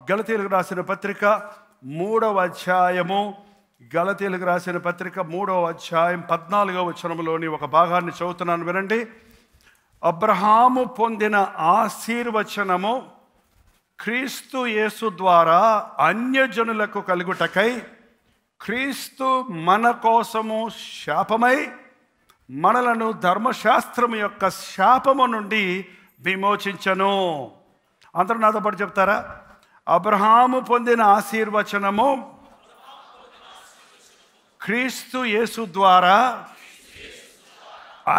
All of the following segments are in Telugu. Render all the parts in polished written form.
గలతీయులకు రాసిన పత్రిక 3వ అధ్యాయము, గలతీయులకు రాసిన పత్రిక 3వ అధ్యాయం 14వ వచనంలోని ఒక భాగాన్ని చదువుతున్నాను, వినండి. అబ్రహాము పొందిన ఆశీర్వచనము క్రీస్తు యేసు ద్వారా అన్యజనులకు కలుగుటకై క్రీస్తు మన కోసము శాపమై మనలను ధర్మశాస్త్రము యొక్క శాపము నుండి విమోచించను. అందరూ నాతో పాటు చెప్తారా? అబ్రహాము పొందిన ఆశీర్వచనము క్రీస్తు యేసు ద్వారా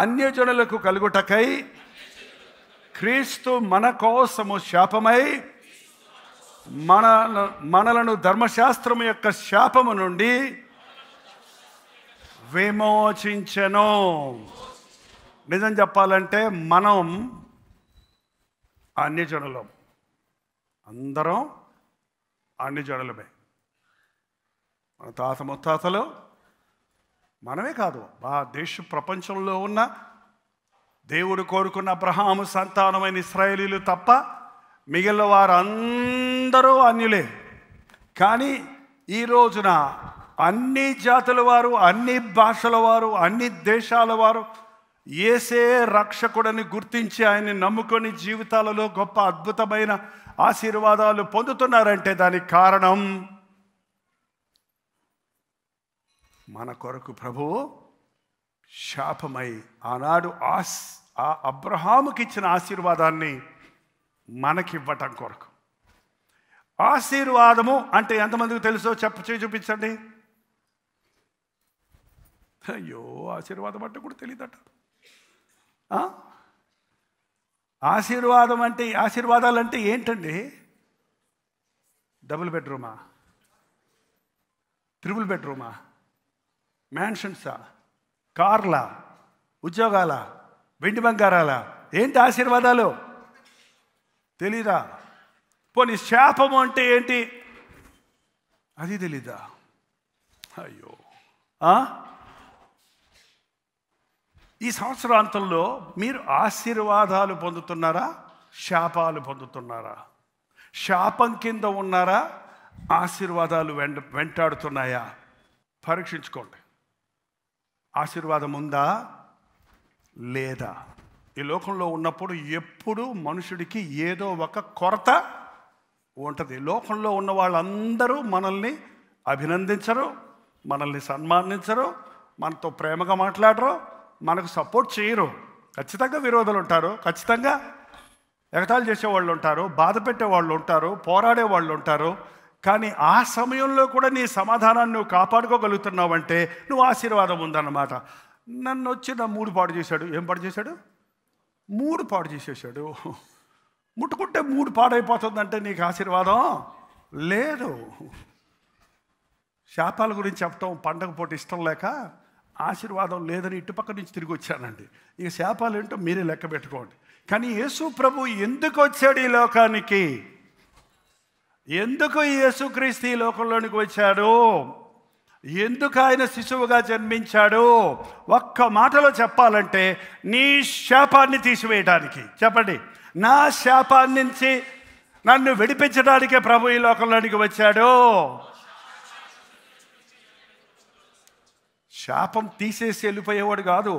అన్యజనులకు కలుగుటకై క్రీస్తు మన కోసము శాపమై మనలను ధర్మశాస్త్రము యొక్క శాపము నుండి విమోచించెను. నిజం చెప్పాలంటే మనం అన్యజనులం, అందరం అన్యజనులమే. మన తాత ముత్తాతలు, మనమే కాదు, దేశ ప్రపంచంలో ఉన్న దేవుడు కోరుకున్న అబ్రహాము సంతానమైన ఇశ్రాయేలీలు తప్ప మిగిలిన వారు అందరూ అన్యులే. కానీ ఈ రోజున అన్ని జాతుల వారు, అన్ని భాషల వారు, అన్ని దేశాల వారు యేసే రక్షకుడని గుర్తించి ఆయన్ని నమ్ముకొని జీవితాలలో గొప్ప అద్భుతమైన ఆశీర్వాదాలు పొందుతున్నారంటే దానికి కారణం మన కొరకు ప్రభువు శాపమై ఆనాడు ఆ అబ్రహాముకి ఇచ్చిన ఆశీర్వాదాన్ని మనకివ్వటం కొరకు. ఆశీర్వాదము అంటే ఎంతమందికి తెలుసో చూపించండి. అయ్యో, ఆశీర్వాదం అంటే కూడా తెలియదట. ఆశీర్వాదం అంటే, ఆశీర్వాదాలు అంటే ఏంటండి? డబుల్ బెడ్రూమా, ట్రిపుల్ బెడ్రూమా, మ్యాన్షన్సా, కార్లా, ఉద్యోగాల, వెండి బంగారాలా? ఏంటి ఆశీర్వాదాలు? తెలీదా? పోనీ శాపము అంటే ఏంటి? అది తెలీదా? అయ్యో. ఈ సంవత్సరాంతంలో మీరు ఆశీర్వాదాలు పొందుతున్నారా, శాపాలు పొందుతున్నారా? శాపం కింద ఉన్నారా, ఆశీర్వాదాలు వెంటాడుతున్నాయా? పరీక్షించుకోండి. ఆశీర్వాదం ఉందా లేదా? ఈ లోకంలో ఉన్నప్పుడు ఎప్పుడు మనుషుడికి ఏదో ఒక కొరత ఉంటుంది. లోకంలో ఉన్న వాళ్ళందరూ మనల్ని అభినందించరు, మనల్ని సన్మానించరు, మనతో ప్రేమగా మాట్లాడరు, మనకు సపోర్ట్ చేయరు. ఖచ్చితంగా విరోధులు ఉంటారు, ఖచ్చితంగా ఎగతాళి చేసేవాళ్ళు ఉంటారు, బాధ పెట్టేవాళ్ళు ఉంటారు, పోరాడే వాళ్ళు ఉంటారు. కానీ ఆ సమయంలో కూడా నీ సమాధానాన్ని నువ్వు కాపాడుకోగలుగుతున్నావంటే నువ్వు ఆశీర్వాదం ఉందన్నమాట. నన్ను వచ్చి నా మూడు పాడు చేశాడు. ఏం పాడు చేశాడు? మూడు పాడు చేసేసాడు. ముట్టుకుంటే మూడు పాడైపోతుందంటే నీకు ఆశీర్వాదం లేదు. శాపాల గురించి చెప్పటం పండగ పూట ఇష్టం లేక ఆశీర్వాదం లేదని ఇటుపక్క నుంచి తిరిగి వచ్చానండి. ఇక శాపాలు ఏంటో మీరే లెక్క పెట్టుకోండి. కానీ యేసు ప్రభు ఎందుకు వచ్చాడు ఈ లోకానికి? ఎందుకు యేసుక్రీస్తు ఈ లోకంలోనికి వచ్చాడు? ఎందుకు ఆయన శిశువుగా జన్మించాడు? ఒక్క మాటలో చెప్పాలంటే నీ శాపాన్ని తీసివేయడానికి. చెప్పండి, నా శాపాన్ని నుంచి నన్ను విడిపించడానికే ప్రభు ఈ లోకంలోనికి వచ్చాడు. శాపం తీసేసి వెళ్ళిపోయేవాడు కాదు,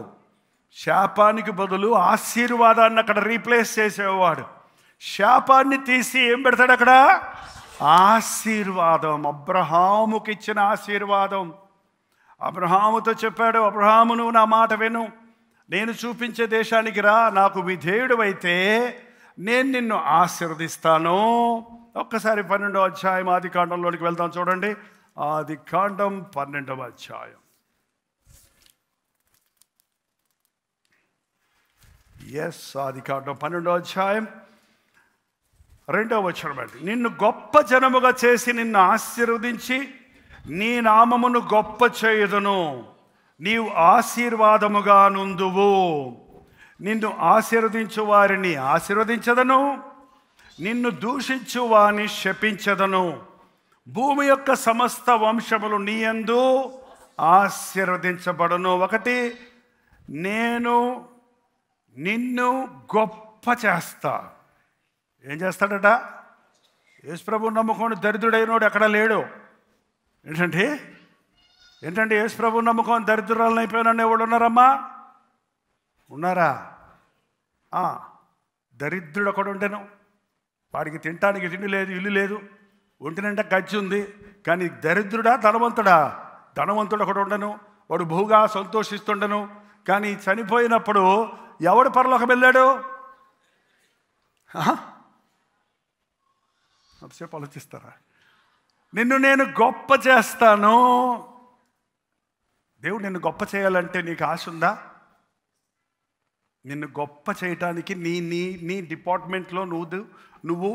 శాపానికి బదులు ఆశీర్వాదాన్ని అక్కడ రీప్లేస్ చేసేవాడు. శాపాన్ని తీసి ఏం పెడతాడు అక్కడ? ఆశీర్వాదం. అబ్రహాముకి ఇచ్చిన ఆశీర్వాదం. అబ్రహాముతో చెప్పాడు, అబ్రహాము నువ్వు నా మాట విను, నేను చూపించే దేశానికి రా, నాకు విధేయుడు అయితే నేను నిన్ను ఆశీర్వదిస్తాను. ఒక్కసారి 12వ అధ్యాయం ఆదికాండంలోనికి వెళ్దాం. చూడండి, ఆదికాండం 12వ అధ్యాయం. ఆదికాండం 12వ అధ్యాయం 2వ వచనం అండి. నిన్ను గొప్ప జనముగా చేసి నిన్ను ఆశీర్వదించి నీ నామమును గొప్ప చేయుదును, నీవు ఆశీర్వాదముగా నుందువు. నిన్ను ఆశీర్వదించు వారిని ఆశీర్వదించదను, నిన్ను దూషించు వారిని శపించదను. భూమి యొక్క సమస్త వంశములు నీ యందు ఆశీర్వదించబడును. ఒకటి, నేను నిన్ను గొప్ప చేస్తా. ఏం చేస్తాడట? యేసుప్రభు నమ్ముకొని దరిద్రుడైనోడు ఎక్కడ లేడు. ఏంటంటే యేసుప్రభు నమ్ముకొని దరిద్రురాలను అయిపోయినా ఎవడు ఉన్నారమ్మా? ఉన్నారా? దరిద్రుడు ఒకడు ఉండెను, వాడికి తినటానికి తిండి లేదు, ఇల్లు లేదు, ఒంటినంటే గచ్చి ఉంది. కానీ దరిద్రుడా ధనవంతుడా? ధనవంతుడు ఒకడు ఉండను, వాడు బహుగా సంతోషిస్తుండను. కానీ చనిపోయినప్పుడు ఎవడు పరలోకం వెళ్ళాడు? అంతసేపు ఆలోచిస్తారా? నిన్ను నేను గొప్ప చేస్తాను. దేవుడు నిన్ను గొప్ప చేయాలంటే నీకు ఆశ ఉందా? నిన్ను గొప్ప చేయటానికి నీ నీ నీ డిపార్ట్మెంట్లో నువ్వు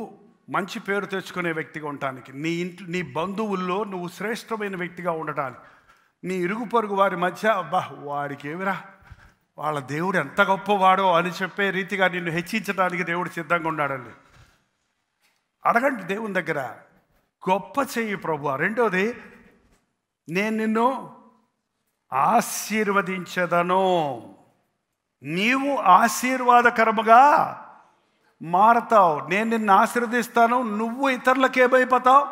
మంచి పేరు తెచ్చుకునే వ్యక్తిగా ఉండటానికి, నీ ఇంట్లో నీ బంధువుల్లో నువ్వు శ్రేష్టమైన వ్యక్తిగా ఉండటానికి, నీ ఇరుగు పొరుగు వారి మధ్య అబ్బా వాడికి ఏమిరా, వాళ్ళ దేవుడు ఎంత గొప్పవాడో అని చెప్పే రీతిగా నిన్ను హెచ్చించడానికి దేవుడు సిద్ధంగా ఉన్నాడండి. అడగండి దేవుని దగ్గర, గొప్ప చెయ్యి ప్రభువా. రెండోది, నేను నిన్ను ఆశీర్వదించదను. నీవు ఆశీర్వాదకరముగా మారతావు. నేను నిన్ను ఆశీర్వదిస్తాను, నువ్వు ఇతరులకు ఏమైపోతావు?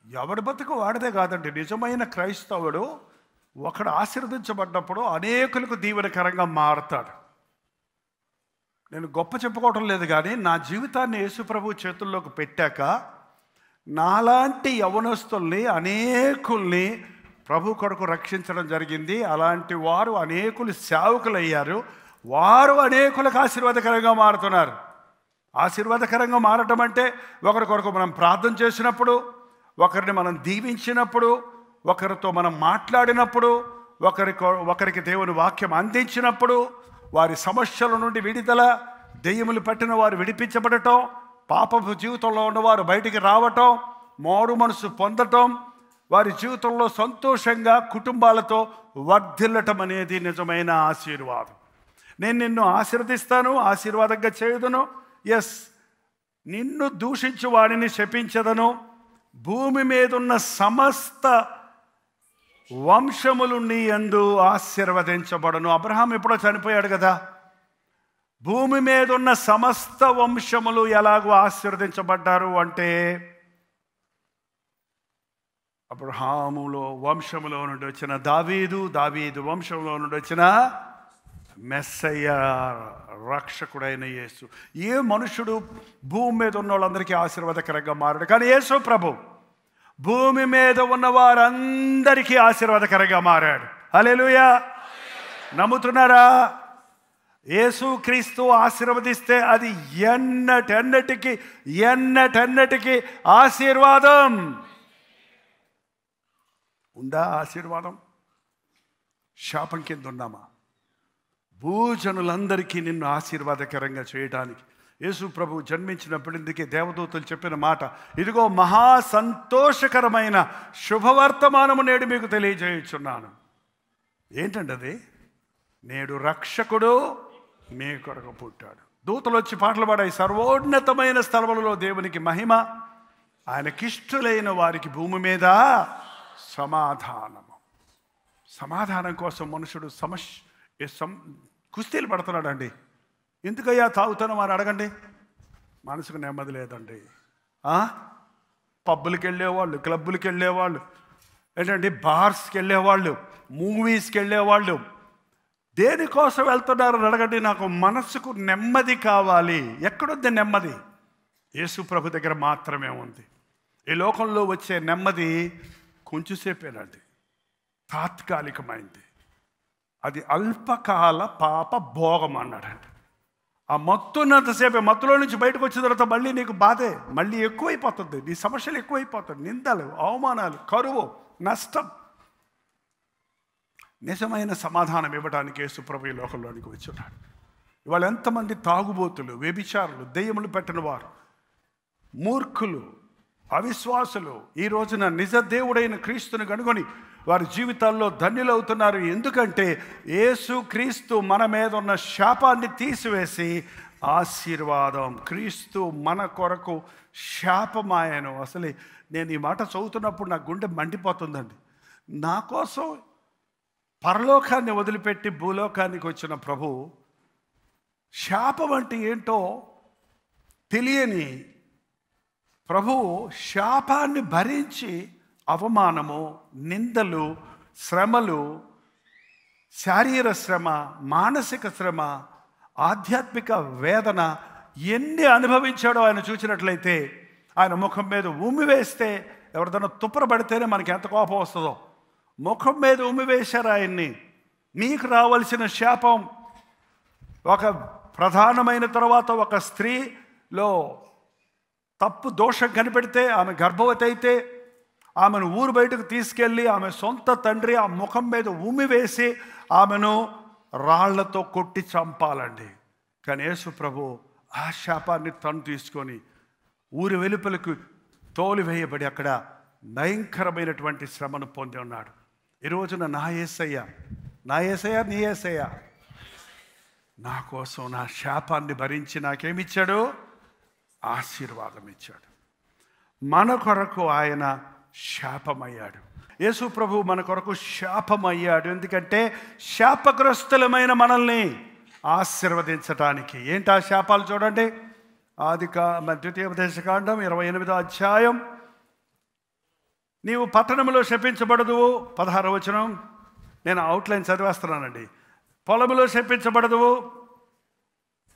ఎవడి బతుకు వాడిదే కాదండి. నిజమైన క్రైస్తవుడు ఒకడు ఆశీర్వదించబడ్డప్పుడు అనేకులకు దీవెనకరంగా మారతాడు. నేను గొప్ప చెప్పుకోవటం లేదు, కానీ నా జీవితాన్ని యేసుప్రభు చేతుల్లోకి పెట్టాక నాలాంటి యవనస్తుల్ని అనేకుల్ని ప్రభు కొరకు రక్షించడం జరిగింది. అలాంటి వారు అనేకులు సేవకులు అయ్యారు. వారు అనేకులకు ఆశీర్వాదకరంగా మారుతున్నారు. ఆశీర్వాదకరంగా మారటం అంటే ఒకరి కొరకు మనం ప్రార్థన చేసినప్పుడు, ఒకరిని మనం దీవించినప్పుడు, ఒకరితో మనం మాట్లాడినప్పుడు, ఒకరికి దేవుని వాక్యం అందించినప్పుడు, వారి సమస్యల నుండి విడుదల, దెయ్యములు పట్టిన వారు విడిపించబడటం, పాపపు జీవితంలో ఉన్నవారు బయటికి రావటం, మారు మనసు పొందటం, వారి జీవితంలో సంతోషంగా కుటుంబాలతో వర్ధిల్లటం అనేది నిజమైన ఆశీర్వాదం. నేను నిన్ను ఆశీర్వదిస్తాను, ఆశీర్వాదంగా చేయుదును. నిన్ను దూషించు వాడిని శపించదను. భూమి మీదున్న సమస్త వంశములు నీ యందు ఆశీర్వదించబడను. అబ్రహాం ఎప్పుడో చనిపోయాడు కదా. భూమి మీద ఉన్న సమస్త వంశములు ఎలాగో ఆశీర్వదించబడ్డారు అంటే, అబ్రహాములో వంశములో నుండి వచ్చిన దావీదు, దావీదు వంశంలో నుండి వచ్చిన మెస్సయ్య, రక్షకుడైన యేసు. ఏ మనుషుడు భూమి మీద ఉన్న వాళ్ళందరికీ ఆశీర్వాదకరంగా మారాడు, కానీ యేసు ప్రభు భూమి మీద ఉన్న వారందరికీ ఆశీర్వాదకరంగా మారాడు. హల్లెలూయా. నమ్ముతున్నారా? యేసు క్రీస్తు ఆశీర్వదిస్తే అది ఎన్నటెన్నటికి ఆశీర్వాదం. ఉందా ఆశీర్వాదం? శాపం కింద ఉన్నామా? భూజనులందరికీ నిన్ను ఆశీర్వాదకరంగా చేయడానికి యేసు ప్రభు జన్మించినప్పుడు ఇందుకే దేవదూతలు చెప్పిన మాట, ఇదిగో మహా సంతోషకరమైన శుభవర్తమానము నేడు మీకు తెలియజేయుచున్నాను. ఏంటంటే అది, నేడు రక్షకుడు మీ కొరకు పుట్టాడు. దూతలు వచ్చి పాటలు పాడాయి, సర్వోన్నతమైన స్థలములలో దేవునికి మహిమ, ఆయనకిష్టులైన వారికి భూమి మీద సమాధానము. సమాధానం కోసం మనుషుడు కుస్తీలు పడుతున్నాడు అండి. ఎందుకయ్యా తాగుతాను అని అడగండి. మనసుకు నెమ్మది లేదండి. పబ్బులకి వెళ్ళేవాళ్ళు, క్లబ్బులకి వెళ్ళేవాళ్ళు, ఏంటంటే బార్స్కి వెళ్ళేవాళ్ళు, మూవీస్కి వెళ్ళేవాళ్ళు, దేనికోసం వెళ్తున్నారని అడగండి. నాకు మనసుకు నెమ్మది కావాలి. ఎక్కడుంది నెమ్మది? యేసు ప్రభు దగ్గర మాత్రమే ఉంది. ఈ లోకంలో వచ్చే నెమ్మది కొంచెంసేపేనండి, తాత్కాలికమైంది. అది అల్పకాల పాప భోగం అన్నాడండి. ఆ మత్తున్నంతసేపే, మత్తులో నుంచి బయటకు వచ్చిన తర్వాత మళ్ళీ నీకు బాధే, మళ్ళీ ఎక్కువైపోతుంది, నీ సమస్యలు ఎక్కువైపోతుంది, నిందలు, అవమానాలు, కరువు, నష్టం. నిజమైన సమాధానం ఇవ్వడానికి యేసు ప్రభు ఈ లోకంలోనికి వచ్చున్నాడు. ఇవాళ ఎంతమంది తాగుబోతులు, వ్యభిచారులు, దెయ్యములు పెట్టిన వారు, మూర్ఖులు, అవిశ్వాసులు ఈ రోజున నిజ దేవుడైన క్రీస్తుని కనుగొని వారి జీవితాల్లో ధన్యులవుతున్నారు. ఎందుకంటే యేసు క్రీస్తు మన మీద ఉన్న శాపాన్ని తీసివేసి ఆశీర్వాదం, క్రీస్తు మన కొరకు శాపమాయను. అసలు నేను ఈ మాట చదువుతున్నప్పుడు నా గుండె మండిపోతుందండి. నా కోసం పరలోకాన్ని వదిలిపెట్టి భూలోకానికి వచ్చిన ప్రభు శాపం అంటే ఏంటో తెలియని ప్రభువు శాపాన్ని భరించి అవమానము, నిందలు, శ్రమలు, శారీర శ్రమ, మానసిక శ్రమ, ఆధ్యాత్మిక వేదన ఎన్ని అనుభవించాడో ఆయన చూసినట్లయితే, ఆయన ముఖం మీద ఉమ్మి వేస్తే ఎవరిదైనా తుప్పరబడితేనే మనకి ఎంత కోపం వస్తుందో, ముఖం మీద ఉమ్మి వేశారు ఆయన్ని. మీకు రావాల్సిన శాపం, ఒక ప్రధానమైన తర్వాత ఒక స్త్రీలో తప్పు దోషం కనిపెడితే, ఆమె గర్భవతి అయితే ఆమెను ఊరు బయటకు తీసుకెళ్ళి ఆమె సొంత తండ్రి ఆ ముఖం మీద ఉమ్మి వేసి ఆమెను రాళ్లతో కొట్టి చంపాలండి. కానీ యేసు ప్రభు ఆ శాపాన్ని తను తీసుకొని ఊరి వెలుపలకు తోలివేయబడి అక్కడ భయంకరమైనటువంటి శ్రమను పొంది ఉన్నాడు. ఈ రోజున నా యేసయ్య నీ యేసయ్య నా కోసం నా శాపాన్ని భరించి నాకేమిచ్చాడు? ఆశీర్వాదం ఇచ్చాడు. మన కొరకు ఆయన శాపమయ్యాడు. యేసు ప్రభు మన కొరకు శాపమయ్యాడు. ఎందుకంటే శాపగ్రస్తులమైన మనల్ని ఆశీర్వదించటానికి. ఏంటి ఆ శాపాలు చూడండి. ద్వితీయోపదేశకాండం 28వ అధ్యాయం. నీవు పట్టణంలో శపించబడదువు, 16వ వచనం. నేను అవుట్లైన్ చదివేస్తున్నానండి. పొలములో శపించబడదువు,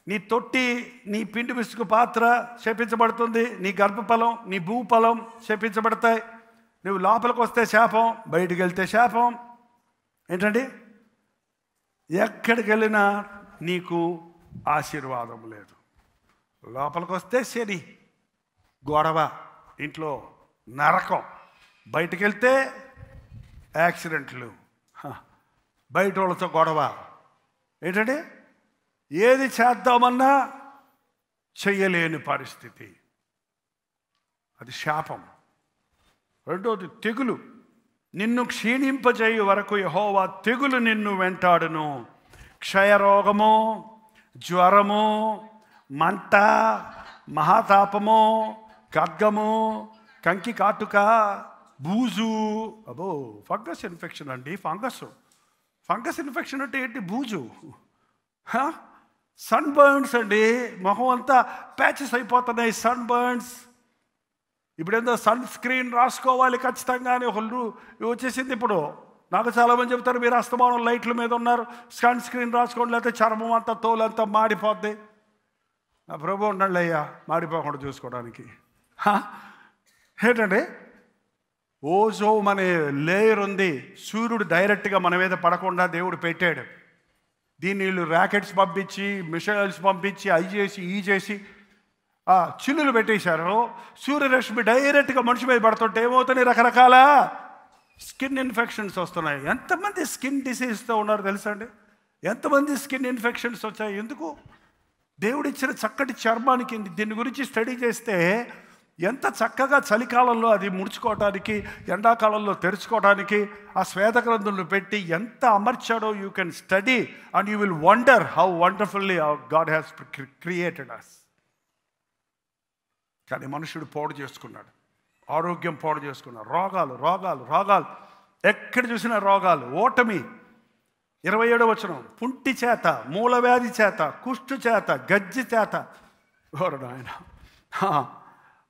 నీ తొట్టి, నీ పిండి విసుగు పాత్ర శపించబడుతుంది, నీ గర్భఫలం, నీ భూఫలం శపించబడతాయి. నువ్వు లోపలికి వస్తే శాపం, బయటికి వెళ్తే శాపం. ఏంటండి? ఎక్కడికి వెళ్ళినా నీకు ఆశీర్వాదం లేదు. లోపలికి వస్తే శని, గొడవ, ఇంట్లో నరకం, బయటికి వెళ్తే యాక్సిడెంట్లు, బయట వాళ్ళతో గొడవ. ఏంటంటే ఏది చేద్దామన్నా చెయ్యలేని పరిస్థితి. అది శాపం. రెండోది తెగులు. నిన్ను క్షీణింపజేయు వరకు యెహోవా తెగులు నిన్ను వెంటాడును. క్షయరోగము, జ్వరము, మంట, మహాతాపము, ఖడ్గము, కంకి కాటుక, బూజు. అబ్బో, ఫంగస్ ఇన్ఫెక్షన్ అండి. ఫంగస్ ఇన్ఫెక్షన్ అంటే ఏంటి? బూజు. సన్ బర్న్స్ అండి. మొహం అంతా ప్యాచెస్ అయిపోతున్నాయి, సన్ బర్న్స్. ఇప్పుడేందో సన్ స్క్రీన్ రాసుకోవాలి ఖచ్చితంగా అని ఒకళ్ళు వచ్చేసింది. ఇప్పుడు నాకు చాలామంది చెప్తారు, మీరు అస్తమానం లైట్ల మీద ఉన్నారు, సన్ స్క్రీన్ రాసుకోండి, లేకపోతే చర్మం అంతా, తోలంతా మాడిపోద్ది. నా ప్రభు ఉండండి అయ్యా, మాడిపోకుండా చూసుకోవడానికి. ఏంటంటే ఓజోన్ అనే లేయర్ ఉంది. సూర్యుడు డైరెక్ట్గా మన మీద పడకుండా దేవుడు పెట్టాడు. దీన్ని వీళ్ళు ర్యాకెట్స్ పంపించి, మిసైల్స్ పంపించి, అవి చేసి ఈ చేసి చిల్లులు పెట్టేశారు. సూర్యరశ్మి డైరెక్ట్గా మనిషి మీద పడుతుంటే ఏమవుతున్నాయి? రకరకాల స్కిన్ ఇన్ఫెక్షన్స్ వస్తున్నాయి. ఎంతమంది స్కిన్ డిసీజ్తో ఉన్నారు తెలుసా అండి? ఎంతమంది స్కిన్ ఇన్ఫెక్షన్స్ వచ్చాయి? ఎందుకు? దేవుడిచ్చిన చక్కటి చర్మానికి. దీని గురించి స్టడీ చేస్తే ఎంత చక్కగా చలికాలంలో అది ముడుచుకోవడానికి, ఎండాకాలంలో తెరుచుకోవడానికి ఆ శ్వేతగ్రంథులను పెట్టి ఎంత అమర్చాడో. You can study and you will wonder how wonderfully God has created us. కానీ మనుషుడు పాడు చేసుకున్నాడు, ఆరోగ్యం పాడు చేసుకున్నాడు. రోగాలు రోగాలు రోగాలు, ఎక్కడ చూసినా రోగాలు. ఓటమి. 27వ వచనం. పుంటి చేత, మూలవ్యాధి చేత, కుష్టు చేత, గజ్జి చేత, ఎవరు ఆయన,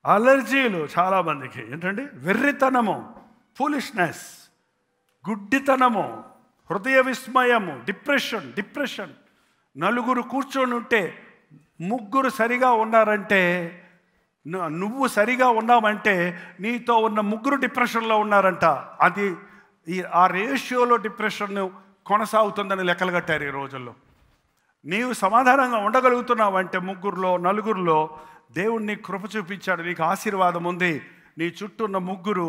అలర్జీలు చాలామందికి. ఏంటండి? వెర్రితనము, ఫూలిష్నెస్, గుడ్డితనము, హృదయ విస్మయము, డిప్రెషన్. నలుగురు కూర్చొని ఉంటే ముగ్గురు సరిగా ఉన్నారంటే, నువ్వు సరిగా ఉన్నావంటే నీతో ఉన్న ముగ్గురు డిప్రెషన్లో ఉన్నారంట. అది ఆ రేషియోలో డిప్రెషన్ కొనసాగుతుందని లెక్కలు కట్టారు ఈ రోజుల్లో. నీవు సమాధానంగా ఉండగలుగుతున్నావంటే ముగ్గురులో, నలుగురిలో దేవుణ్ణి కృప చూపించాడు, నీకు ఆశీర్వాదం ఉంది. నీ చుట్టూ ఉన్న ముగ్గురు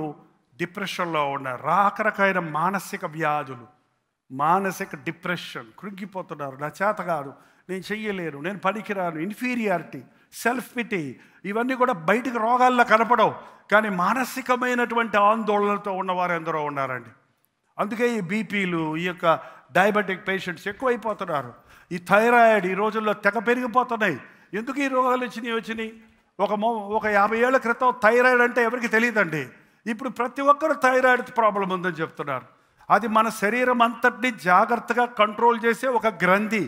డిప్రెషన్లో ఉన్నారు. రకరకాల మానసిక వ్యాధులు, మానసిక డిప్రెషన్, కృంగిపోతున్నారు. నా చేత కాదు, నేను చెయ్యలేను, నేను పనికిరాను, ఇన్ఫీరియారిటీ, సెల్ఫ్ పిటీ, ఇవన్నీ కూడా బయటికి రోగాల్లో కనపడవు. కానీ మానసికమైనటువంటి ఆందోళనలతో ఉన్నవారు ఎందరో ఉన్నారండి. అందుకే ఈ బీపీలు, ఈ యొక్క డయాబెటిక్ పేషెంట్స్ ఎక్కువైపోతున్నారు. ఈ థైరాయిడ్ ఈ రోజుల్లో తెగ పెరిగిపోతున్నాయి. ఎందుకు ఈ రోగాలు వచ్చినాయి? ఒక 50 ఏళ్ల క్రితం థైరాయిడ్ అంటే ఎవరికి తెలియదండి. ఇప్పుడు ప్రతి ఒక్కరు థైరాయిడ్ ప్రాబ్లం ఉందని చెప్తున్నారు. అది మన శరీరం అంతటిని జాగ్రత్తగా కంట్రోల్ చేసే ఒక గ్రంథి.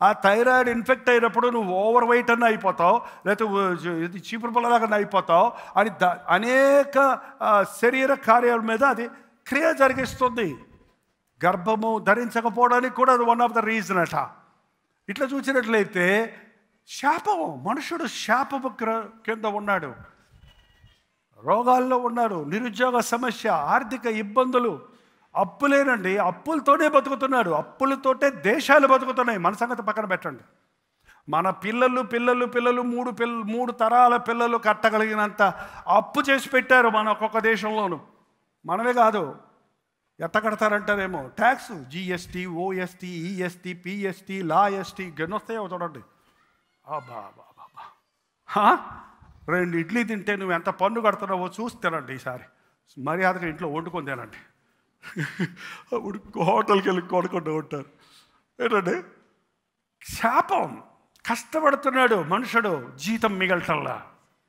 ఆ థైరాయిడ్ ఇన్ఫెక్ట్ అయినప్పుడు నువ్వు ఓవర్ వెయిట్ అన్న అయిపోతావు, లేకపోతే ఇది చీపురు పొలలాగా అయిపోతావు అని అనేక శరీర కార్యాల మీద అది క్రియ జరిగిస్తుంది. గర్భము ధరించకపోవడానికి కూడా అది వన్ ఆఫ్ ద రీజన్ అట. ఇట్లా చూసినట్లయితే శాపము, మనుషుడు శాపము కింద ఉన్నాడు, రోగాల్లో ఉన్నాడు, నిరుద్యోగ సమస్య, ఆర్థిక ఇబ్బందులు, అప్పులేనండి, అప్పులతోనే బతుకుతున్నాడు. అప్పులతోటే దేశాలు బతుకుతున్నాయి. మన సంగతి పక్కన పెట్టండి. మన పిల్లలు మూడు తరాల పిల్లలు కట్టగలిగినంత అప్పు చేసి పెట్టారు మన ఒక్కొక్క దేశంలోనూ. మనమే కాదు, ఎట్ట కడతారంటారేమో, tax, GST, OST, EST, PST, లా ఎస్టీ గెన్నొస్తాయో చూడండి. బాబా 2 ఇడ్లీ తింటే నువ్వు ఎంత పన్ను కడుతున్నావో చూసి తినండి. ఈసారి మర్యాదగా ఇంట్లో వండుకొని తినండి. హోటల్కి వెళ్ళి కొనుక్కుంటూ ఉంటారు. ఏంటంటే శాపం. కష్టపడుతున్నాడు మనుషుడు, జీతం మిగలటల్లా,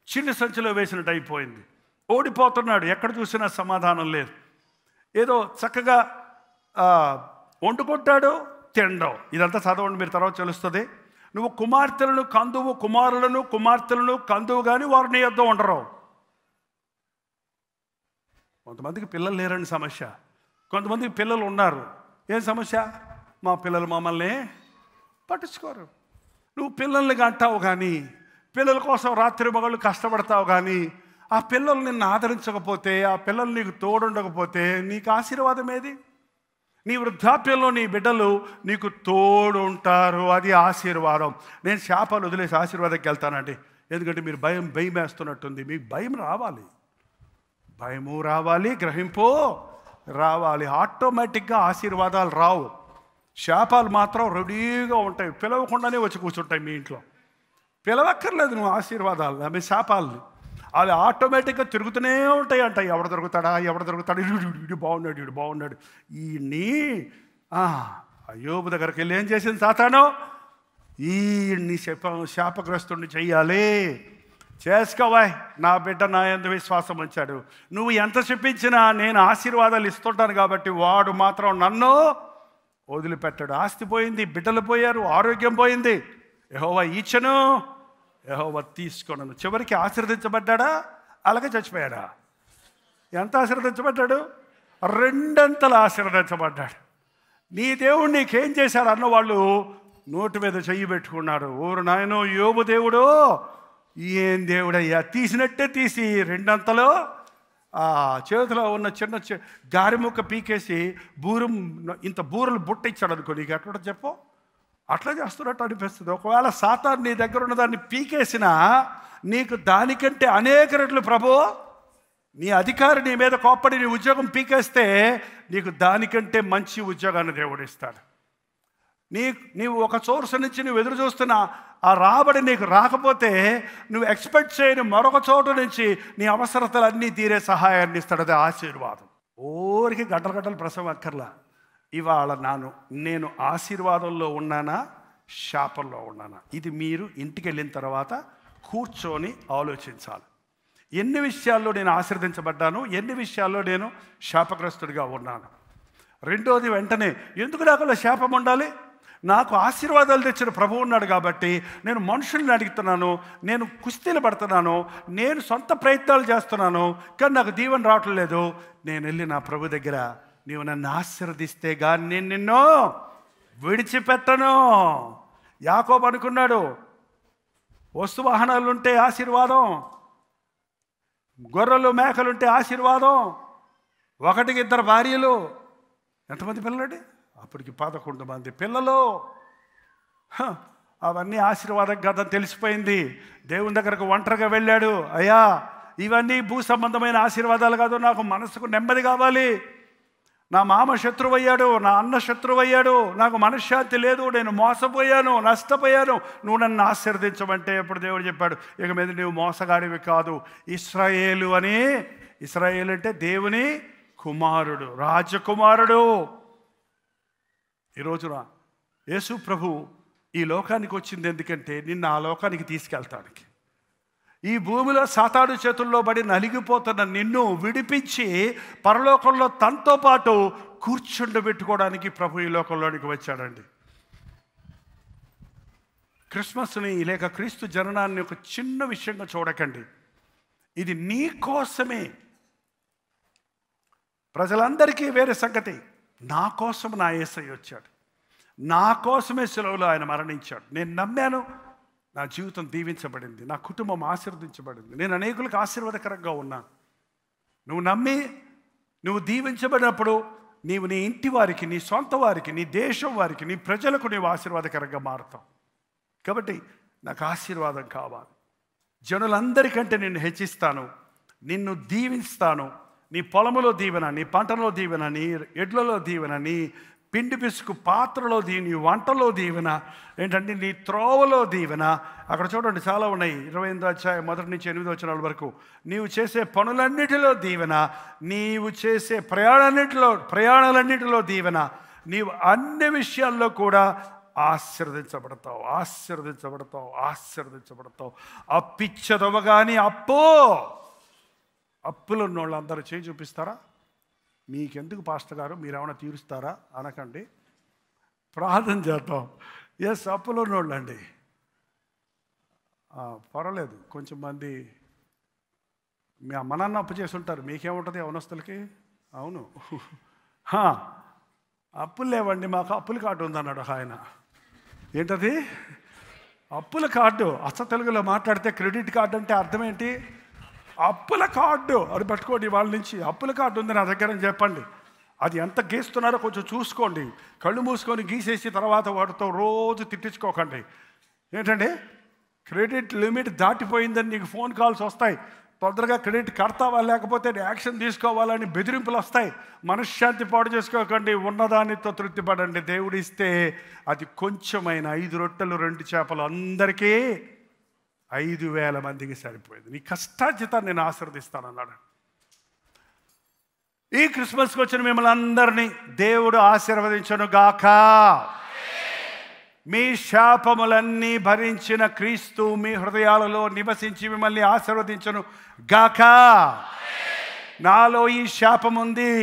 చిన్న సంచిలో వేసినట్టు అయిపోయింది. ఓడిపోతున్నాడు, ఎక్కడ చూసినా సమాధానం లేదు. ఏదో చక్కగా వండుకుంటాడు, తినడం. ఇదంతా చదవండి, మీరు తర్వాత తెలుస్తుంది. నువ్వు కుమార్తెలను కందువు, కుమారులను కందువు, కానీ వారు నీ యొద్ద ఉండరు. కొంతమందికి పిల్లలు లేరని సమస్య, కొంతమందికి పిల్లలు ఉన్నారు. ఏం సమస్య? మా పిల్లలు మమ్మల్ని పట్టించుకోరు. నువ్వు పిల్లల్ని కంటావు కానీ, పిల్లల కోసం రాత్రి మగళ్ళు కష్టపడతావు కానీ, ఆ పిల్లలు నిన్ను ఆదరించకపోతే, ఆ పిల్లలు నీకు తోడుండకపోతే నీకు ఆశీర్వాదం ఏది? నీ వృద్ధాప్యంలో నీ బిడ్డలు నీకు తోడు ఉంటారు, అది ఆశీర్వాదం. నేను శాపాలు వదిలేసి ఆశీర్వాదంకి వెళ్తానండి. ఎందుకంటే మీరు భయం వేస్తున్నట్టుంది. మీకు భయం రావాలి, భయము రావాలి, గ్రహింపు రావాలి. ఆటోమేటిక్గా ఆశీర్వాదాలు రావు. శాపాలు మాత్రం రెడీగా ఉంటాయి, పిలవకుండానే వచ్చి కూర్చుంటాయి మీ ఇంట్లో. పిలవక్కర్లేదు నువ్వు ఆశీర్వాదాలు, మీ శాపాలని. అవి ఆటోమేటిక్గా తిరుగుతూనే ఉంటాయి. అంట ఎవడు దొరుకుతాడు, వీడు బాగున్నాడు. ఈయన్ని అయ్యోబు దగ్గరికి వెళ్ళి ఏం చేసింది సాతాను? ఈయన్ని శాపగ్రస్తుడిని చెయ్యాలి. చేసుకోవాయ్, నా బిడ్డ నా యందు విశ్వాసం ఉంచాడు. నువ్వు ఎంత చెప్పించినా నేను ఆశీర్వాదాలు ఇస్తుంటాను కాబట్టి వాడు మాత్రం నన్ను వదిలిపెట్టాడు. ఆస్తి పోయింది, బిడ్డలు పోయారు, ఆరోగ్యం పోయింది. యెహోవా ఇచ్చెను, యెహోవా తీసుకొనను. చివరికి ఆశీర్వదించబడ్డా, అలాగే చచ్చిపోయాడా? ఎంత ఆశీర్వదించబడ్డాడు? 2 అంతలు ఆశీర్వదించబడ్డాడు. నీ దేవుడు నీకేం చేశాడు అన్నవాళ్ళు నోటి మీద చెయ్యి పెట్టుకున్నారు. ఊరు నాయనో, యోబు దేవుడు ఏం దేవుడయ్యా, తీసినట్టే తీసి 2 అంతలు చేతిలో ఉన్న చిన్న గారి ముక్క పీకేసి ఇంత బూరలు బుట్ట ఇచ్చాడు అనుకో, నీకు ఎట్లా చెప్పు? అట్లా చేస్తున్నట్టు అనిపిస్తుంది. ఒకవేళ సాతాను నీ దగ్గర ఉన్నదాన్ని పీకేసినా నీకు దానికంటే అనేక రెట్లు ప్రభు, నీ అధికారి నీ మీద కోప్పడి నీ ఉద్యోగం పీకేస్తే నీకు దానికంటే మంచి ఉద్యోగాన్ని దేవుడు ఇస్తాడు. నీవు ఒక సోర్స్ నుంచి నువ్వు ఎదురు చూస్తున్న ఆ రాబడి నీకు రాకపోతే నువ్వు ఎక్స్పెక్ట్ చేయని మరొక చోటు నుంచి నీ అవసరతలన్నీ తీరే సహాయాన్ని ఇస్తాడు. అది ఆశీర్వాదం. ఊరికి గంటలు ప్రసవం అక్కర్లా. ఇవాళ నేను ఆశీర్వాదంలో ఉన్నానా, శాపంలో ఉన్నానా? ఇది మీరు ఇంటికి వెళ్ళిన తర్వాత కూర్చొని ఆలోచించాలి. ఎన్ని విషయాల్లో నేను ఆశీర్వదించబడ్డాను, ఎన్ని విషయాల్లో నేను శాపగ్రస్తుడిగా ఉన్నాను. రెండోది, వెంటనే ఎందుకు నాకు శాపం ఉండాలి? నాకు ఆశీర్వాదాలు తెచ్చిన ప్రభువు ఉన్నాడు కాబట్టి నేను మనుషుల్ని అడుగుతున్నాను, నేను కుస్తీలు పడుతున్నాను, నేను సొంత ప్రయత్నాలు చేస్తున్నాను, కానీ నాకు దీవెన రావటం లేదు. నేను వెళ్ళి నా ప్రభు దగ్గర, నీవు నన్ను ఆశీర్వదిస్తే కానీ నేను నిన్ను విడిచిపెట్టను. యాకోబు అనుకున్నాడు, వస్తు వాహనాలుంటే ఆశీర్వాదం, గొర్రెలు మేకలుంటే ఆశీర్వాదం, 1-2 భార్యలు, ఎంతమంది పిల్లలండి? అప్పటికి 11 మంది పిల్లలు. అవన్నీ ఆశీర్వాదం కాదని తెలిసిపోయింది. దేవుని దగ్గరకు ఒంటరిగా వెళ్ళాడు. అయ్యా, ఇవన్నీ భూ సంబంధమైన ఆశీర్వాదాలు కాదు, నాకు మనసుకు నెమ్మది కావాలి. నా మామ శత్రువయ్యాడు, నా అన్న శత్రువయ్యాడు, నాకు మనశ్శాంతి లేదు, నేను మోసపోయాను, నష్టపోయాను, నువ్వు నన్ను ఆశీర్వదించమంటే అప్పుడు దేవుడు చెప్పాడు, ఇక మీద నువ్వు మోసగాడివి కాదు, ఇశ్రాయేలు అని. ఇశ్రాయేలు అంటే దేవుని కుమారుడు, రాజకుమారుడు. ఈ రోజున యేసు ప్రభు ఈ లోకానికి వచ్చింది ఎందుకంటే నిన్ను ఆ లోకానికి తీసుకెళ్తానికి. ఈ భూమిలో సాతాను చేతుల్లో పడి నలిగిపోతున్న నిన్ను విడిపించి పరలోకంలో తనతో పాటు కూర్చుండబెట్టుకోవడానికి ప్రభు ఈ లోకంలోనికి వచ్చాడండి. క్రిస్మస్ని లేక క్రీస్తు జననాన్ని ఒక చిన్న విషయంగా చూడకండి. ఇది నీ కోసమే. ప్రజలందరికీ వేరే సంగతి. నా కోసం నా యేసయ్య వచ్చాడు, నా కోసమే సెలవులో ఆయన మరణించాడు. నేను నమ్మాను, నా జీవితం దీవించబడింది, నా కుటుంబం ఆశీర్వదించబడింది, నేను అనేకులకు ఆశీర్వాదకరంగా ఉన్నాను. నువ్వు నమ్మి నువ్వు దీవించబడినప్పుడు నీవు నీ ఇంటి వారికి, నీ సొంత వారికి, నీ దేశం వారికి, నీ ప్రజలకు నీవు ఆశీర్వాదకరంగా మారుతావు. కాబట్టి నాకు ఆశీర్వాదం కావాలి. జనులందరికంటే నిన్ను హెచ్చిస్తాను, నిన్ను దీవిస్తాను. నీ పొలములో దీవెన, నీ పంటలో దీవెన, నీ ఎడ్లలో దీవెన, నీ పిండి పిసుకు పాత్రలో దీవెన, నీ వంటలో దీవెన, ఏంటంటే నీ త్రోవలో దీవెన. అక్కడ చూడండి చాలా ఉన్నాయి. 28వ అధ్యాయం 1 నుంచి 8వ వచనాల వరకు. నీవు చేసే పనులన్నిటిలో దీవెన, నీవు చేసే ప్రయాణాలన్నిటిలో దీవెన, నీవు అన్ని విషయాల్లో కూడా ఆశీర్వదించబడతావు, ఆశీర్వదించబడతావు, ఆశీర్వదించబడతావు. అప్పిచ్చదవ కానీ అప్పులు ఉన్నోళ్ళు అందరూ చేయి చూపిస్తారా? మీకెందుకు పాస్టర్ గారు, మీరేమైనా తీరుస్తారా అనకండి, ప్రార్థన చేద్దాం. ఎస్, అప్పులు ఉన్నోళ్ళు అండి, పర్వాలేదు. కొంచెం మంది మీ అమ్మ నాన్న అప్పు చేసి ఉంటారు, మీకేముంటుంది యవనస్తులకి? అవును, అప్పులు లేవండి, మాకు అప్పుల కార్డు ఉందన్నాడు ఆయన. ఏంటది? అప్పుల కార్డు. అచ్చ తెలుగులో మాట్లాడితే క్రెడిట్ కార్డు అంటే అర్థం ఏంటి? అప్పుల కార్డు. అది పట్టుకోండి, వాళ్ళ నుంచి అప్పుల కార్డు ఉంది నా దగ్గర అని చెప్పండి. అది ఎంత గీస్తున్నారో కొంచెం చూసుకోండి. కళ్ళు మూసుకొని గీసేసి తర్వాత వాటితో రోజు తిట్టించుకోకండి. ఏంటంటే క్రెడిట్ లిమిట్ దాటిపోయిందని నీకు ఫోన్ కాల్స్ వస్తాయి. తొందరగా క్రెడిట్ కడతావా లేకపోతే యాక్షన్ తీసుకోవాలని బెదిరింపులు వస్తాయి. మనశ్శాంతి పాడు చేసుకోకండి, ఉన్నదానితో తృప్తిపడండి. దేవుడు ఇస్తే అది కొంచెమైన 5 రొట్టెలు 2 చేపలు అందరికీ 5,000 మందికి సరిపోయింది. నీ కష్టార్జితాన్ని నేను ఆశీర్వదిస్తానన్నాడు. ఈ క్రిస్మస్కి వచ్చిన మిమ్మల్ని అందరినీ దేవుడు ఆశీర్వదించను గాక. మీ శాపములన్నీ భరించిన క్రీస్తు మీ హృదయాలలో నివసించి మిమ్మల్ని ఆశీర్వదించను గాక. నాలో ఈ శాపం ఉంది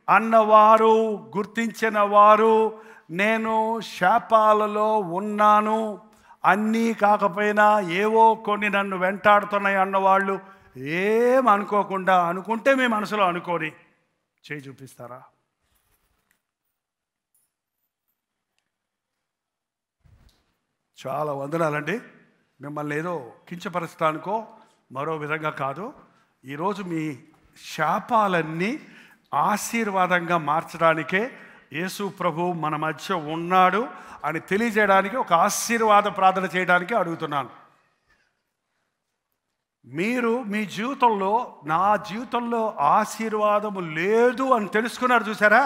అన్నవారు, గుర్తించిన వారు, నేను శాపాలలో ఉన్నాను, అన్నీ కాకపోయినా ఏవో కొన్ని నన్ను వెంటాడుతున్నాయి అన్నవాళ్ళు ఏమనుకోకుండా, అనుకుంటే మీ మనసులో అనుకోని చేయి చూపిస్తారా? చాలా వందనాలండి. మిమ్మల్ని ఏదో కించపరచడానికో మరో విధంగా కాదు. ఈరోజు మీ శాపాలన్నీ ఆశీర్వాదంగా మార్చడానికే యేసు ప్రభు మన మధ్య ఉన్నాడు అని తెలియజేయడానికి, ఒక ఆశీర్వాద ప్రార్థన చేయడానికి అడుగుతున్నాను. మీరు మీ జీవితంలో, నా జీవితంలో ఆశీర్వాదము లేదు అని తెలుసుకున్నారు చూసారా,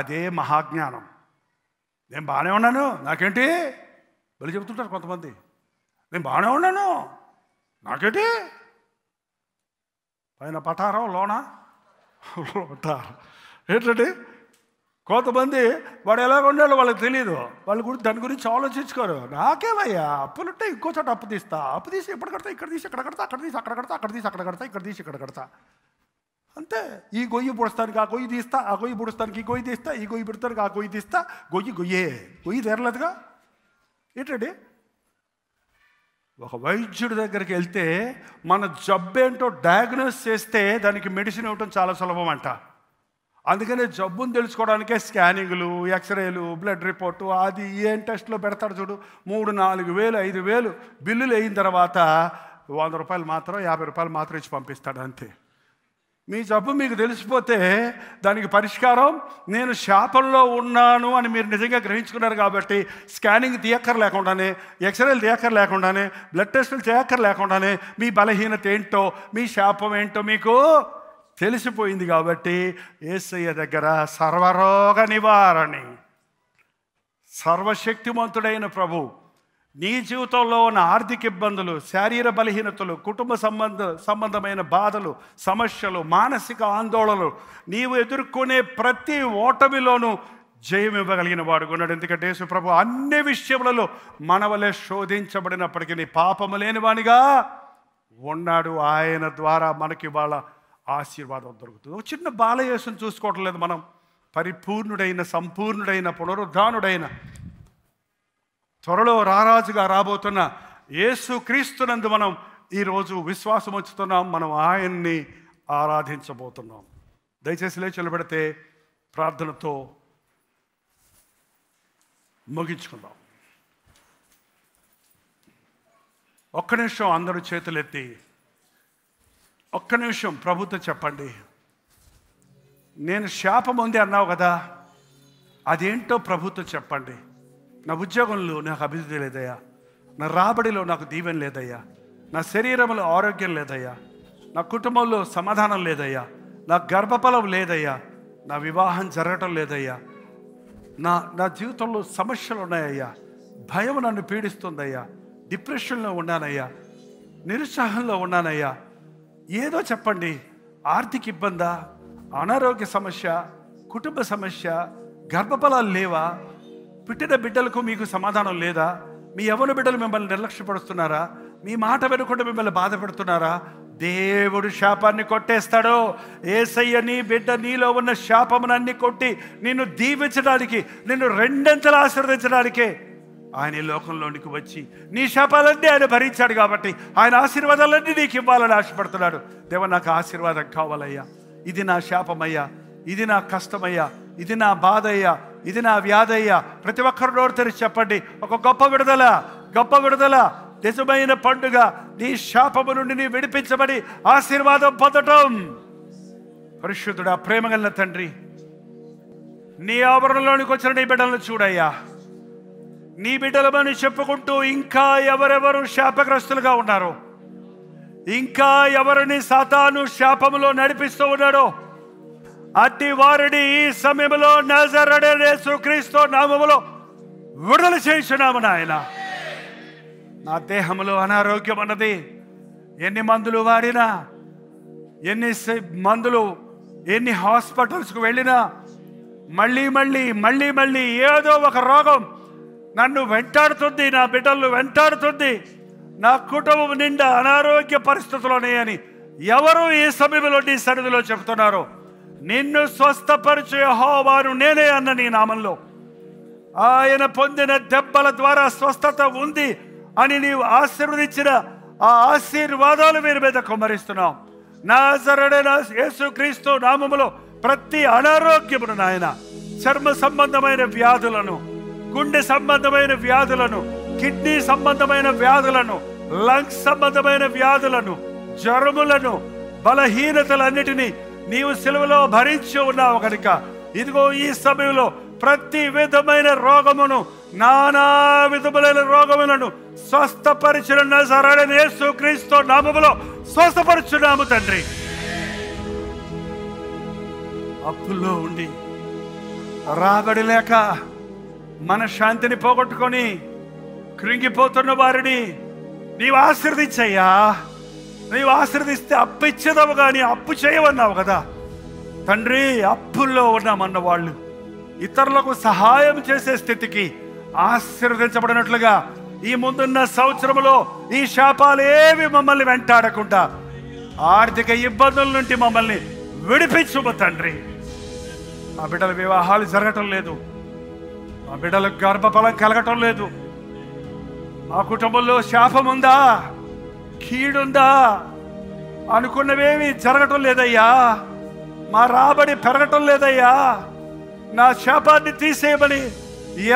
అదే మహాజ్ఞానం. నేను బాగానే ఉన్నాను, నాకేంటి వెళ్ళి చెబుతుంటారు కొంతమంది. నేను బాగానే ఉన్నాను, నాకేంటి, పైన పటారం లోన లోటారం. ఏంటంటే కొంతమంది వాడు ఎలాగ ఉన్నాడో వాళ్ళకి తెలియదు, వాళ్ళ గురించి దాని గురించి ఆలోచించుకోరు. నాకేమయ్యా, అప్పులుంటే ఇంకో చోట అప్పు తీస్తా, అప్పు తీసి ఎప్పుడు కడతా, ఇక్కడ తీసి ఎక్కడ కడతా, అక్కడ తీసి అక్కడ కడతా, అక్కడ తీసి అక్కడ కడతా, ఇక్కడ తీసి ఇక్కడ కడతా, అంతే. ఈ గొయ్యి పొడుస్తానికి ఆ గొయ్యి తీస్తా, ఆ గొయ్యి పొడుస్తానికి ఈ గొయ్యి తీస్తా, ఈ గొయ్యి పెడతానికి ఆ గొయ్యి తీస్తా. గొయ్యి తీరలేదుగా. ఏంటండి, ఒక వైద్యుడి దగ్గరికి వెళ్తే మన జబ్బేంటో డయాగ్నోస్ చేస్తే దానికి మెడిసిన్ ఇవ్వటం చాలా సులభం అంట. అందుకనే జబ్బును తెలుసుకోవడానికే స్కానింగ్లు, ఎక్స్రేలు, బ్లడ్ రిపోర్టు, అది ఏం టెస్ట్లో పెడతాడు చూడు. 3-4 వేలు 5 వేలు బిల్లులు అయిన తర్వాత 100 రూపాయలు మాత్రం 50 రూపాయలు మాత్రం ఇచ్చి పంపిస్తాడు, అంతే. మీ జబ్బు మీకు తెలిసిపోతే దానికి పరిష్కారం, నేను శాపంలో ఉన్నాను అని మీరు నిజంగా గ్రహించుకున్నారు కాబట్టి స్కానింగ్ తీయక్కర్లేకుండానే, ఎక్స్రేలు తీయక్కర్లేకుండానే, బ్లడ్ టెస్టులు చేయక్కర్లేకుండానే మీ బలహీనత ఏంటో, మీ శాపం ఏంటో మీకు తెలిసిపోయింది. కాబట్టి యేసయ్య దగ్గర సర్వరోగ నివారణి, సర్వశక్తిమంతుడైన ప్రభు నీ జీవితంలో ఉన్న ఆర్థిక ఇబ్బందులు, శారీర బలహీనతలు, కుటుంబ సంబంధమైన బాధలు, సమస్యలు, మానసిక ఆందోళనలు, నీవు ఎదుర్కొనే ప్రతి ఓటమిలోనూ జయం ఇవ్వగలిగిన వాడు ఉన్నాడు. ఎందుకంటే యేసు ప్రభు అన్ని విషయములలో మన వలె శోధించబడినప్పటికీ పాపము లేనివానిగా ఉన్నాడు. ఆయన ద్వారా మనకి వాళ్ళ ఆశీర్వాదం దొరుకుతుంది. ఒక చిన్న బాలయేసుని చూసుకోవటం లేదు మనం. పరిపూర్ణుడైన, సంపూర్ణుడైన, పునరుద్ధానుడైన త్వరలో రారాజుగా రాబోతున్న యేసు క్రీస్తునందు మనం ఈరోజు విశ్వాసం ఉంచుతున్నాం. మనం ఆయన్ని ఆరాధించబోతున్నాం. దయచేసి లేచి నిలబడితే ప్రార్థనతో ముగించుకుందాం. ఒక్క నిమిషం అందరూ చేతులెత్తి ఒక్క నిమిషం ప్రభుతో చెప్పండి. నేను శాపం ఉంది అన్నావు కదా, అదేంటో ప్రభుతో చెప్పండి. నా ఉద్యోగంలో నాకు అభివృద్ధి లేదయ్యా, నా రాబడిలో నాకు దీవెన లేదయ్యా, నా శరీరంలో ఆరోగ్యం లేదయ్యా, నా కుటుంబంలో సమాధానం లేదయ్యా, నా గర్భఫలం లేదయ్యా, నా వివాహం జరగటం లేదయ్యా, నా జీవితంలో సమస్యలు ఉన్నాయ్యా, భయం నన్ను పీడిస్తుందయ్యా, డిప్రెషన్లో ఉన్నానయ్యా, నిరుత్సాహంలో ఉన్నానయ్యా. ఏదో చెప్పండి. ఆర్థిక ఇబ్బందా, అనారోగ్య సమస్య, కుటుంబ సమస్య, గర్భఫలాలు లేవా, పుట్టిన బిడ్డలకు మీకు సమాధానం లేదా, మీ యవ్వన బిడ్డలు మిమ్మల్ని నిర్లక్ష్యపరుస్తున్నారా, మీ మాట వినకుండా మిమ్మల్ని బాధ పెడుతున్నారా? దేవుడు శాపాన్ని కొట్టేస్తాడు. యేసయ్య నీ బిడ్డ నీలో ఉన్న శాపమునన్నీ కొట్టి నిన్ను దీవించడానికి, నిన్ను రెండంతలు ఆశీర్వదించడానికే ఆయన ఈ లోకంలోనికి వచ్చి నీ శాపాలన్నీ ఆయన భరించాడు. కాబట్టి ఆయన ఆశీర్వాదాలన్నీ నీకు ఇవ్వాలని ఆశపడుతున్నాడు. దేవా, నాకు ఆశీర్వాదం కావాలయ్యా, ఇది నా శాపమయ్యా, ఇది నా కష్టమయ్యా, ఇది నా బాధ అయ్యా, ఇది నా వ్యాధయ్యా. ప్రతి ఒక్కరు నోరు తెరిచి చెప్పండి. ఒక గొప్ప విడుదల, గొప్ప విడుదల, నిజమైన పండుగ. నీ శాపము నుండి నీ విడిపించబడి ఆశీర్వాదం పొందటం. పరిశుద్ధుడా, ప్రేమగల తండ్రి, నీ ఆవరణలోనికి వచ్చిన నీ బిడ్డలను చూడయ్యా. నీ బిడ్డలమని చెప్పుకుంటూ ఇంకా ఎవరెవరు శాపగ్రస్తులుగా ఉన్నారో, ఇంకా ఎవరిని సాతాను శాపములో నడిపిస్తూ ఉన్నాడో, అట్టి వారిని ఈ సమయంలో నజరేయుడైన యేసుక్రీస్తు నామములో విడుదల చేయుచున్నాము నాయన. నా దేహంలో అనారోగ్యం అన్నది, ఎన్ని మందులు వాడినా, ఎన్ని హాస్పిటల్స్కు వెళ్ళినా మళ్ళీ మళ్ళీ మళ్ళీ మళ్ళీ ఏదో ఒక రోగం నన్ను వెంటాడుతుంది, నా బిడ్డలను వెంటాడుతుంది, నా కుటుంబం నిండా అనారోగ్య పరిస్థితుల్లోనే అని ఎవరు ఈ సమయంలో నీ సన్నిధిలో చెప్తున్నారో, నిన్ను స్వస్థపరిచే యెహోవాను నేనే అన్న నీ నామంలో, ఆయన పొందిన దెబ్బల ద్వారా స్వస్థత ఉంది అని నీవు ఆశీర్వదించిన ఆ ఆశీర్వాదాలు వీరి మీద కుమ్మరిస్తున్నాం. నజరేయుడైన యేసుక్రీస్తు నామములో ప్రతి అనారోగ్యమును నాయన, చర్మ సంబంధమైన వ్యాధులను, గుండె సంబంధమైన వ్యాధులను, కిడ్నీ సంబంధమైన వ్యాధులను, లంగ్స్ సంబంధమైన వ్యాధులను, జ్వరములను, బలహీనతలన్నిటినీ నీవు సిలువలో భరించి ఉన్నావు కనుక ఇదిగో ఈ సమయంలో ప్రతి విధమైన రోగమును, నానా విధములైన రోగములను స్వస్థపరిచిన నజరేయుడైన యేసుక్రీస్తు నామములో స్వస్థపరుచున్నాము తండ్రి. అప్పుల్లో ఉండి రాబడి లేక మన శాంతిని పోగొట్టుకొని కృంగిపోతున్న వారిని నీవు ఆశీర్వదించయ్యా. నీవు ఆశీర్వదిస్తే అప్పు ఇచ్చేదవు కానీ అప్పు చేయవన్నావు కదా తండ్రి. అప్పుల్లో ఉన్నామన్న వాళ్ళు ఇతరులకు సహాయం చేసే స్థితికి ఆశీర్వదించబడినట్లుగా ఈ ముందున్న సంవత్సరంలో ఈ శాపాలు ఏవి మమ్మల్ని వెంటాడకుండా ఆర్థిక ఇబ్బందుల నుండి మమ్మల్ని విడిపించుము తండ్రి. మా బిడ్డల వివాహాలు జరగటం లేదు, మా బిడ్డలకు గర్భఫలం కలగటం లేదు, మా కుటుంబంలో శాపం ఉందా, కీడుందా, అనుకున్నవేమి జరగటం లేదయ్యా, మా రాబడి పెరగటం లేదయ్యా, నా శాపాన్ని తీసేయమని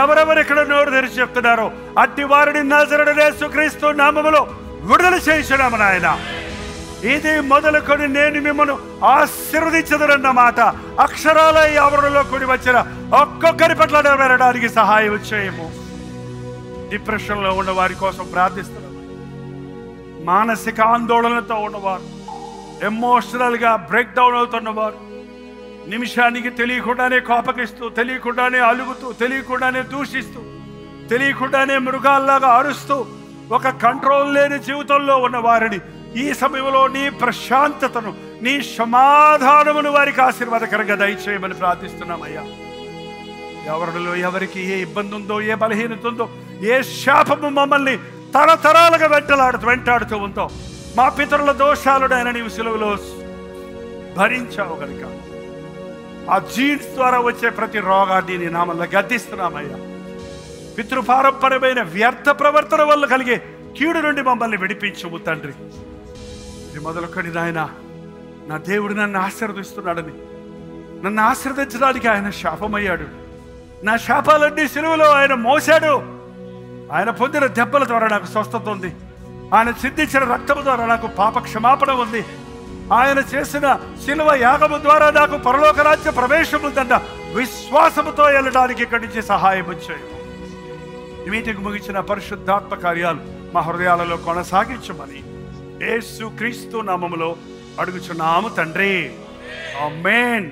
ఎవరెవరు ఇక్కడ నోరు తెరిచి చెప్తున్నారో అట్టి వారిని నజరేయుడైన యేసుక్రీస్తు నామములో విడుదల చేయుచున్నాము నాయన. ఇది మొదలుకొని నేను మిమ్మల్ని ఆశీర్వదించదనన్న మాట అక్షరాల ఈ ఆవరణలో కూడి వచ్చిన ఒక్కొక్కరి పట్ల నెరవేరడానికి సహాయం చేయము. డిప్రెషన్లో ఉన్న వారి కోసం ప్రార్థిస్తున్నాము. మానసిక ఆందోళనతో ఉన్నవారు, ఎమోషనల్గా బ్రేక్ డౌన్ అవుతున్నవారు, నిమిషానికి తెలియకుండానే కోపగిస్తూ, తెలియకుండానే అలుగుతూ, తెలియకుండానే దూషిస్తూ, తెలియకుండానే మృగాల్లాగా అరుస్తూ ఒక కంట్రోల్ లేని జీవితంలో ఉన్న వారిని ఈ సమయంలో నీ ప్రశాంతతను, నీ సమాధానమును వారికి ఆశీర్వాదకరంగా దయచేయమని ప్రార్థిస్తున్నామయ్యా. ఎవరిలో ఎవరికి ఏ ఇబ్బంది ఉందో, ఏ బలహీనత ఉందో, ఏ శాపము మమ్మల్ని తరతరాలుగా వెంటాడుతూ ఉందో, మా పితరుల దోషాలుడైన నీవు సిలువలో భరించావు కనుక ఆ జీన్స్ ద్వారా వచ్చే ప్రతి రోగాన్ని నీ నామంలో గద్దిస్తున్నామయ్యా. పితృపారంపరమైన వ్యర్థ ప్రవర్తన వల్ల కలిగే కీడు నుండి మమ్మల్ని విడిపించుము తండ్రి. ఇది మొదలుకొని నాయన, నా దేవుడు నన్ను ఆశీర్వదిస్తున్నాడని, నన్ను ఆశీర్వదించడానికి ఆయన శాపమయ్యాడు. నా శాపాలన్నీ సిలువలో ఆయన మోసాడు. ఆయన పొందిన దెబ్బల ద్వారా నాకు స్వస్థత ఉంది. ఆయన చిందించిన రక్తము ద్వారా నాకు పాప క్షమాపణ ఉంది. ఆయన చేసిన శిలువ యాగము ద్వారా నాకు పరలోక రాజ్య ప్రవేశం ఉందన్న విశ్వాసముతో వెళ్ళడానికి ఇక్కడి నుంచి సహాయం వచ్చాయి. ఈ మీటింగ్ ముగించిన పరిశుద్ధాత్మ కార్యాలు మా హృదయాలలో కొనసాగించమని యేసు క్రీస్తు నామములో అడుగుచున్నాము తండ్రి. ఆమేన్.